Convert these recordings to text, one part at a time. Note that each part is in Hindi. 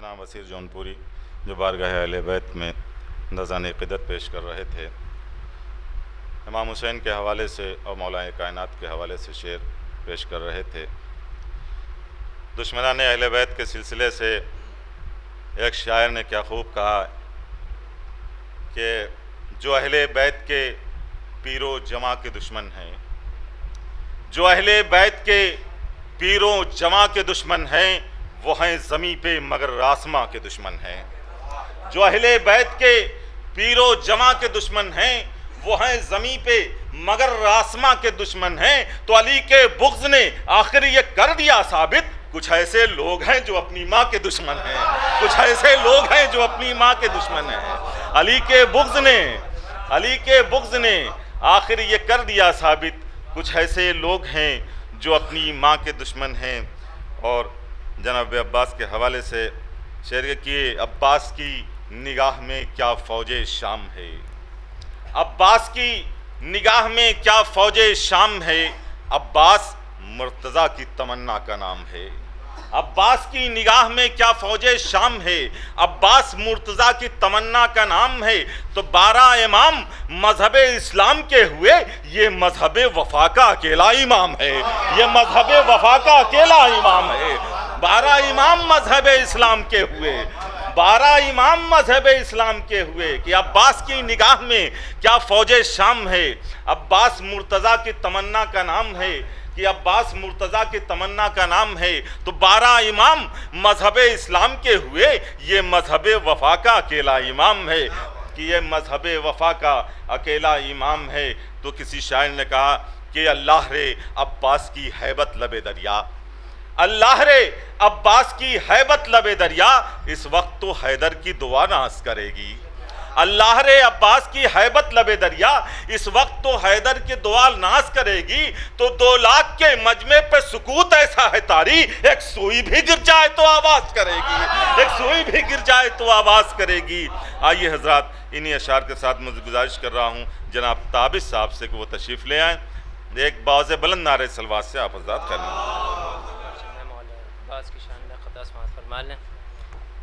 जनाब वसीर जौनपुरी जो बारगाह अहले बैत में नज़ान क़िदत पेश कर रहे थे, इमाम हुसैन के हवाले से और मौलाए कायनात के हवाले से शेर पेश कर रहे थे। दुश्मनान अहले बैत के सिलसिले से एक शायर ने क्या खूब कहा कि जो अहले बैत के पीरो जमा के दुश्मन हैं, जो अहले बैत के पीरों जमा के दुश्मन हैं, वो हैं ज़मीं पे मगर आसमां के दुश्मन हैं। जो अहले बैत के पीरो जमा के दुश्मन हैं, वो हैं ज़मीं पे मगर आसमां के दुश्मन हैं। तो अली के बुग़्ज़ ने आखिर ये कर दिया साबित, कुछ ऐसे लोग हैं जो अपनी माँ के दुश्मन हैं, कुछ ऐसे लोग हैं जो अपनी माँ के दुश्मन हैं। अली के बुग़्ज़ ने आखिर ये कर दिया साबित, कुछ ऐसे लोग हैं जो अपनी माँ के दुश्मन हैं। और जनाब अब्बास के हवाले से शेर किए, अब्बास की निगाह में क्या फ़ौजे शाम है, अब्बास की निगाह में क्या फ़ौजे शाम है, अब्बास मुर्तज़ा की तमन्ना का नाम है। अब्बास की निगाह में क्या फ़ौजे शाम है, अब्बास मुर्तज़ा की तमन्ना का नाम है। तो 12 इमाम मज़हब इस्लाम के हुए, ये मज़हब वफ़ा का अकेला इमाम है, ये मज़हब वफ़ा का अकेला इमाम है। 12 इमाम मज़हब इस्लाम के हुए, 12 इमाम मज़हब इस्लाम के हुए कि अब्बास की निगाह में क्या फ़ौजे शाम है, अब्बास मुर्तज़ा की तमन्ना का नाम है, कि अब्बास मुर्तज़ा की तमन्ना का नाम है। तो 12 इमाम मज़हब इस्लाम के हुए, ये मज़हब वफ़ा का अकेला इमाम है, कि ये मज़हब वफ़ा का अकेला इमाम है। तो किसी शायर ने कहा कि अल्लाह रे अब्बास की हैबत लबे दरिया, अल्लाह रे अब्बास की हैबत लबे दरिया, इस वक्त तो हैदर की दुआ नाज करेगी। अल्लाह रे अब्बास की हैबत लबे दरिया, इस वक्त तो हैदर की दुआ नाज करेगी। तो 2 लाख के मजमे पे सुकूत ऐसा है तारी, एक सुई भी गिर जाए तो आवाज़ करेगी, एक सुई भी गिर जाए तो आवाज़ करेगी। आइए हजरात, इन्हीं अशार के साथ मुझे गुजारिश कर रहा हूँ जनाब ताबिश साहब से कि वो तशरीफ़ ले आएँ। एक बाज़ बुलंद नारे सलवात से आप हजरात करें। की शान में ख़ुदा फरमा लें।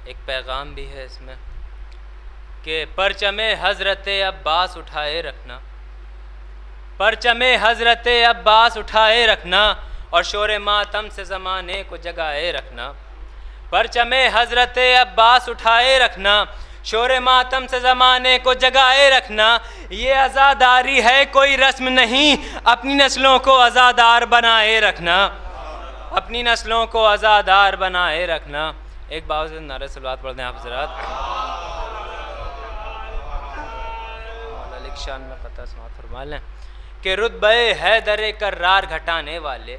एक पैगाम भी है इसमें कि परचमे हज़रत अब्बास उठाए रखना, परचमे हज़रत अब्बास उठाए रखना, और शोर मातम से ज़माने को जगाए रखना। परचमे हज़रत अब्बास उठाए रखना, शोर मातम से ज़माने को जगाए रखना। ये आज़ादारी है कोई रस्म नहीं, अपनी नस्लों को आज़ादार बनाए रखना, अपनी नस्लों को आज़ादार बनाए रखना। एक बार से नारे सलवात पढ़ दें आप हज़रात। मौला शान में क़ता समात फरमा लें कि रुतबे हैदर कर्रार घटाने वाले,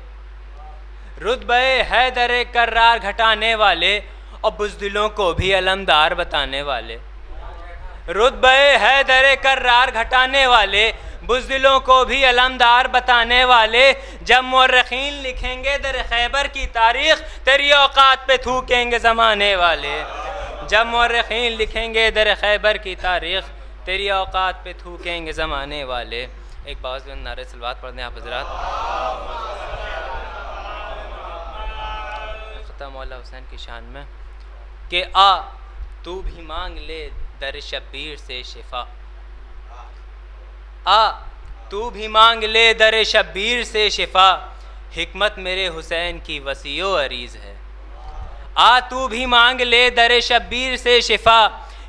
रुतबे हैदर कर्रार घटाने वाले, और बुज़दिलों को भी अलमदार बताने वाले। रुतबे हैदर कर्रार घटाने वाले, बुज़दिलों को भी अलमदार बताने वाले। जब मुर्रखीन लिखेंगे दर खैबर की तारीख़, तेरी औकात पे थूकेंगे ज़माने वाले। जब मुर्रखीन लिखेंगे दर खैबर की तारीख़, तेरी औकात पे थूकेंगे ज़माने वाले। एक बाज़ नारे सलवात पढ़ दें आप हज़रात। ख़ुदा मौला हुसैन की शान में कि आ तू भी मांग ले दर शब्बीर से शिफा, आ तू भी मांग ले दर शब्बीर से शिफा, हिकमत मेरे हुसैन की वसीओ अरीज़ है। आ तू भी मांग ले दर शब्बीर से शिफा,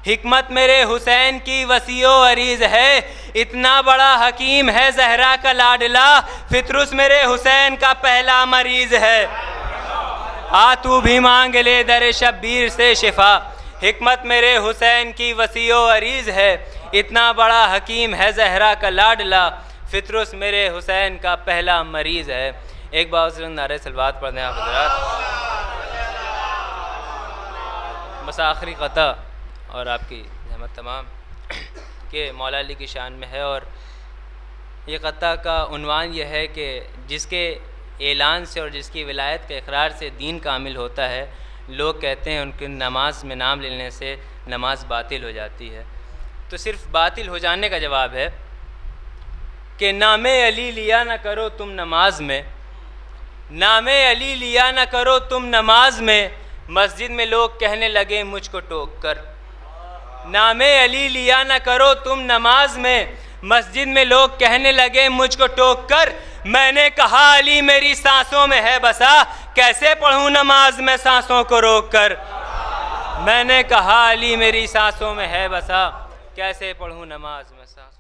हिकमत मेरे हुसैन की वसीओ अरीज़ है। इतना बड़ा हकीम है ज़हरा का लाडला, फितरुस मेरे हुसैन का पहला मरीज़ है। आ तू भी मांग ले दर शब्बीर से शिफा, हिकमत मेरे हुसैन की वसीओ अरीज़ है। इतना बड़ा हकीम है ज़हरा का लाडला, फितरुस मेरे हुसैन का पहला मरीज़ है। एक बार नारे सलवात पढ़ दें आप हज़रात। बस आखिरी क़ता और आपकी रहमत तमाम के मौला अली की शान में है। और ये क़ता का उन्वान यह है कि जिसके ऐलान से और जिसकी विलायत के इकरार से दीन कामिल होता है, लोग कहते हैं उनकी नमाज में नाम लेने से नमाज बातिल हो जाती है। तो सिर्फ बातिल हो जाने का जवाब है कि नामे अली लिया न करो तुम नमाज में, नामे अली लिया न करो तुम नमाज में, मस्जिद में लोग कहने लगे मुझको टोक कर, नामे अली लिया न करो तुम नमाज में। मस्जिद में लोग कहने लगे मुझको टोक कर, मैंने कहा अली मेरी सांसों में है बसा, कैसे पढ़ूं नमाज में सांसों को रोक कर। मैंने कहा अली मेरी सांसों में है बसा, कैसे पढ़ूं नमाज में सांसों